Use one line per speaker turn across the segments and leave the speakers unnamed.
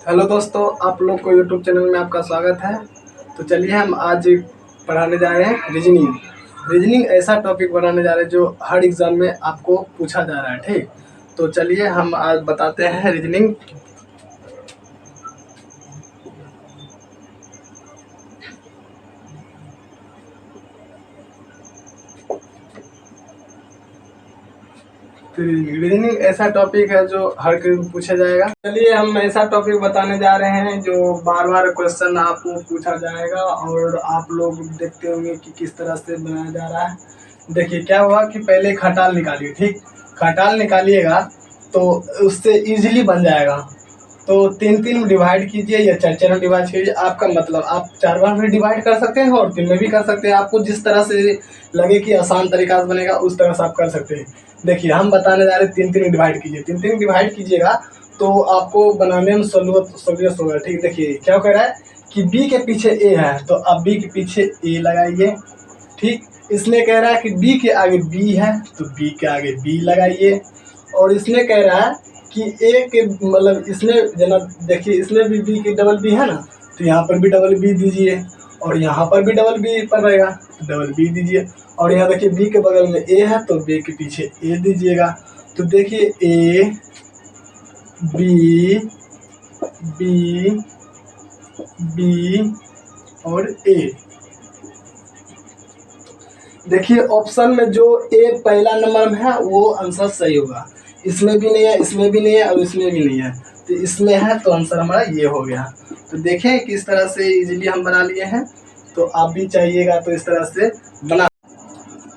Hello दोस्तों, आप लोग को यूट्यूब चैनल में आपका स्वागत है। तो चलिए हम आज पढ़ाने जा रहे हैं रीजनिंग। रीजनिंग ऐसा टॉपिक बनाने जा रहे हैं जो हर एग्ज़ाम में आपको पूछा जा रहा है। ठीक, तो चलिए हम आज बताते हैं रीजनिंग। रीजनिंग ऐसा टॉपिक है जो हर कोई पूछा जाएगा। चलिए हम ऐसा टॉपिक बताने जा रहे हैं जो बार बार क्वेश्चन आपको पूछा जाएगा और आप लोग देखते होंगे कि किस तरह से बनाया जा रहा है। देखिए क्या हुआ कि पहले खटाल निकालिए। ठीक, खटाल निकालिएगा तो उससे इजीली बन जाएगा। तो तीन तीन में डिवाइड कीजिए या चार चार में डिवाइड कीजिए। आपका मतलब आप चार बार में डिवाइड कर सकते हैं और तीन में भी कर सकते हैं। आपको जिस तरह से लगे कि आसान तरीका से बनेगा उस तरह से आप कर सकते हैं। देखिए हम बताने जा रहे हैं तीन तीन में डिवाइड कीजिए। तीन तीन में डिवाइड कीजिएगा तो आपको बनाने में सहूलियत होगा। ठीक, देखिए क्या कह रहा है कि बी के पीछे ए है तो आप बी के पीछे ए लगाइए। ठीक, इसमें कह रहा है कि बी के आगे बी है तो बी के आगे बी लगाइए। और इसमें कह रहा है कि ए के मतलब इसमें जना देखिए इसमें भी बी की डबल बी है ना, तो यहाँ पर भी डबल बी दीजिए और यहाँ पर भी डबल बी पर रहेगा तो डबल बी दीजिए। और यहाँ देखिए बी के बगल में ए है तो बी के पीछे ए दीजिएगा। तो देखिए ए बी बी बी और ए। देखिए ऑप्शन में जो ए पहला नंबर में है वो आंसर सही होगा। इसमें भी नहीं है, इसमें भी नहीं है और इसमें भी नहीं है, तो इसमें है तो आंसर हमारा ये हो गया। तो देखें किस तरह से इजीली हम बना लिए हैं। तो आप भी चाहिएगा तो इस तरह से बना।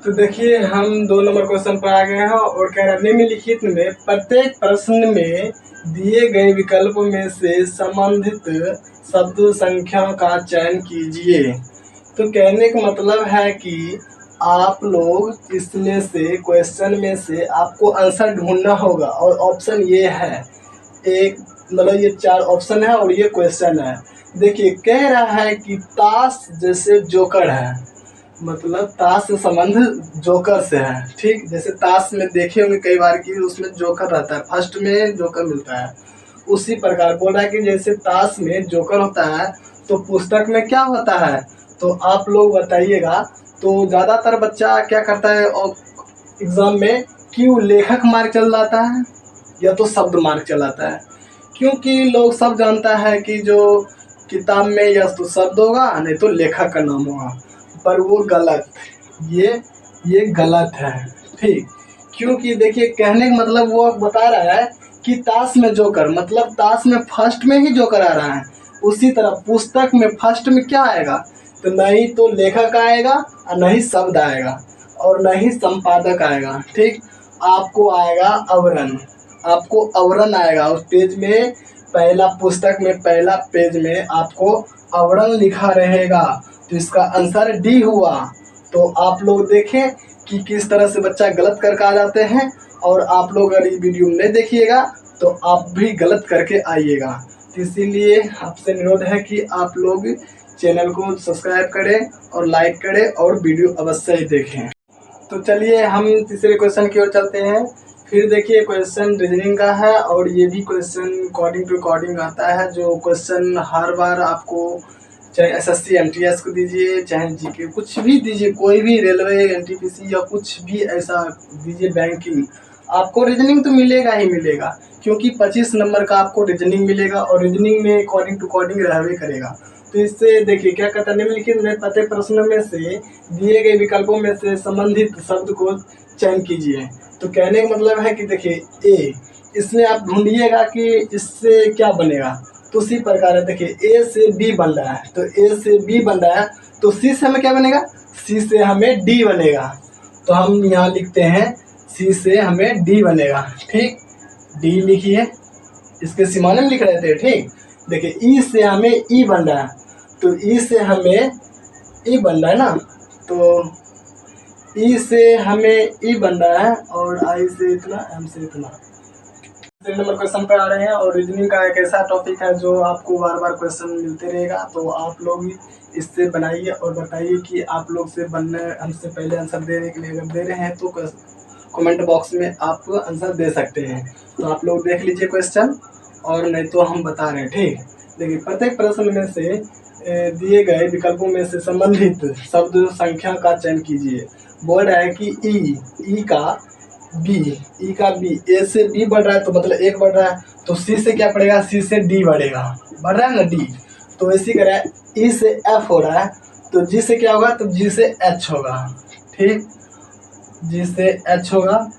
तो देखिए हम 2 नंबर क्वेश्चन पर आ गए हैं और कह रहा है निम्नलिखित में प्रत्येक प्रश्न में दिए गए विकल्पों में से संबंधित शब्द संख्या का चयन कीजिए। तो कहने का मतलब है कि आप लोग इसमें से क्वेश्चन में से आपको आंसर ढूंढना होगा और ऑप्शन ये है। एक मतलब ये 4 ऑप्शन है और ये क्वेश्चन है। देखिए कह रहा है कि ताश जैसे जोकर है, मतलब ताश से संबंध जोकर से है। ठीक, जैसे ताश में देखे होंगे कई बार कि उसमें जोकर रहता है, फर्स्ट में जोकर मिलता है। उसी प्रकार बोल रहा है कि जैसे ताश में जोकर होता है तो पुस्तक में क्या होता है। तो आप लोग बताइएगा। तो ज़्यादातर बच्चा क्या करता है और एग्ज़ाम में क्यों लेखक मार्क चल जाता है या तो शब्द मार्क चलाता है, क्योंकि लोग सब जानता है कि जो किताब में या तो शब्द होगा नहीं तो लेखक का नाम होगा। पर वो गलत, ये गलत है। ठीक, क्योंकि देखिए कहने का मतलब वो बता रहा है कि ताश में जोकर मतलब ताश में फर्स्ट में ही जोकर आ रहा है। उसी तरह पुस्तक में फर्स्ट में क्या आएगा, तो नहीं तो लेखक आएगा और नहीं शब्द आएगा और नहीं संपादक आएगा। ठीक, आपको आएगा अवरण, आपको अवरण आएगा उस पेज में। पहला पुस्तक में पहला पेज में आपको अवरण लिखा रहेगा। तो इसका आंसर डी हुआ। तो आप लोग देखें कि किस तरह से बच्चा गलत करके आ जाते हैं। और आप लोग अगर ये वीडियो नहीं देखिएगा तो आप भी गलत करके आइएगा। तो इसीलिए आपसे अनुरोध है कि आप लोग चैनल को सब्सक्राइब करें और लाइक करें और वीडियो अवश्य ही देखें। तो चलिए हम तीसरे क्वेश्चन की ओर चलते हैं। फिर देखिए क्वेश्चन रीजनिंग का है और ये भी क्वेश्चन अकॉर्डिंग टू अकॉर्डिंग आता है। जो क्वेश्चन हर बार आपको चाहे एसएससी एमटीएस को दीजिए चाहे जीके कुछ भी दीजिए, कोई भी रेलवे एनटीपीसी या कुछ भी ऐसा दीजिए बैंकिंग, आपको रीजनिंग तो मिलेगा ही मिलेगा। क्योंकि 25 नंबर का आपको रीजनिंग मिलेगा और रीजनिंग में अकॉर्डिंग टू अकॉर्डिंग रहवे करेगा। तो इससे देखिए क्या कहता है निम्नलिखित में प्रत्येक प्रश्न में से दिए गए विकल्पों में से संबंधित शब्द को चयन कीजिए। तो कहने का मतलब है कि देखिए ए, इसमें आप ढूंढिएगा कि इससे क्या बनेगा। तो उसी प्रकार है, देखिए ए से बी बन रहा है तो ए से बी बन रहा है तो सी से हमें क्या बनेगा, सी से हमें डी बनेगा। तो हम यहाँ लिखते हैं सी से हमें डी बनेगा। ठीक, डी लिखिए, इसके सिमाने में लिख रहे थे। ठीक, देखिए ई से हमें ई बन रहा है तो ई से हमें ई बन रहा है ना, तो ई से हमें ई बन रहा है और आई से इतना एम से इतना। तीसरे नंबर क्वेश्चन पे आ रहे हैं और रीजनिंग का एक ऐसा टॉपिक है जो आपको बार बार क्वेश्चन मिलते रहेगा। तो आप लोग इससे बनाइए और बताइए कि आप लोग से बनने हमसे पहले आंसर देने के लिए अगर दे रहे हैं तो कमेंट बॉक्स में आप आंसर दे सकते हैं। तो आप लोग देख लीजिए क्वेश्चन और नहीं तो हम बता रहे हैं। ठीक, देखिए प्रत्येक प्रश्न में से दिए गए विकल्पों में से संबंधित शब्द संख्या का चयन कीजिए। बोल रहा है कि ई का बी, ए से बी बढ़ रहा है तो मतलब एक बढ़ रहा है, तो सी से क्या पड़ेगा, सी से डी बढ़ेगा, बढ़ रहा है ना डी। तो इसी तरह ई से एफ हो रहा है तो जी से क्या होगा, तो जी से एच होगा। ठीक, जी से एच होगा।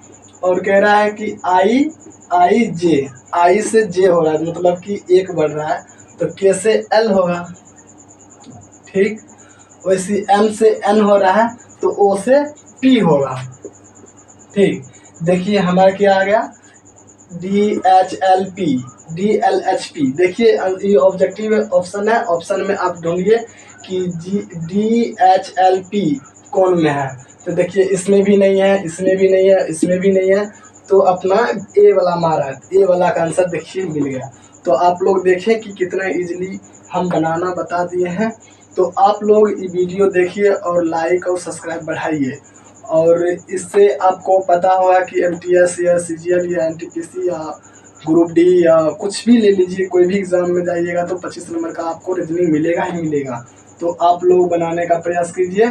और कह रहा है कि आई से जे हो रहा है मतलब कि एक बढ़ रहा है तो के से एल होगा। ठीक, वैसे एम से एन हो रहा है तो ओ से पी होगा। ठीक, देखिए हमारा क्या आ गया, DHLP। देखिए ये ऑब्जेक्टिव ऑप्शन है, ऑप्शन में आप ढूंढिए कि DHLP कौन में है। तो देखिए इसमें भी नहीं है, इसमें भी नहीं है, इसमें भी नहीं है, तो अपना ए वाला मारा है, ए वाला का आंसर देखिए मिल गया। तो आप लोग देखें कि कितना इजीली हम बनाना बता दिए हैं। तो आप लोग ये वीडियो देखिए और लाइक और सब्सक्राइब बढ़ाइए, और इससे आपको पता होगा कि MTS या CGL या NTPC या ग्रुप डी या कुछ भी ले लीजिए, कोई भी एग्ज़ाम में जाइएगा तो 25 नंबर का आपको रीजनिंग मिलेगा ही मिलेगा। तो आप लोग बनाने का प्रयास कीजिए।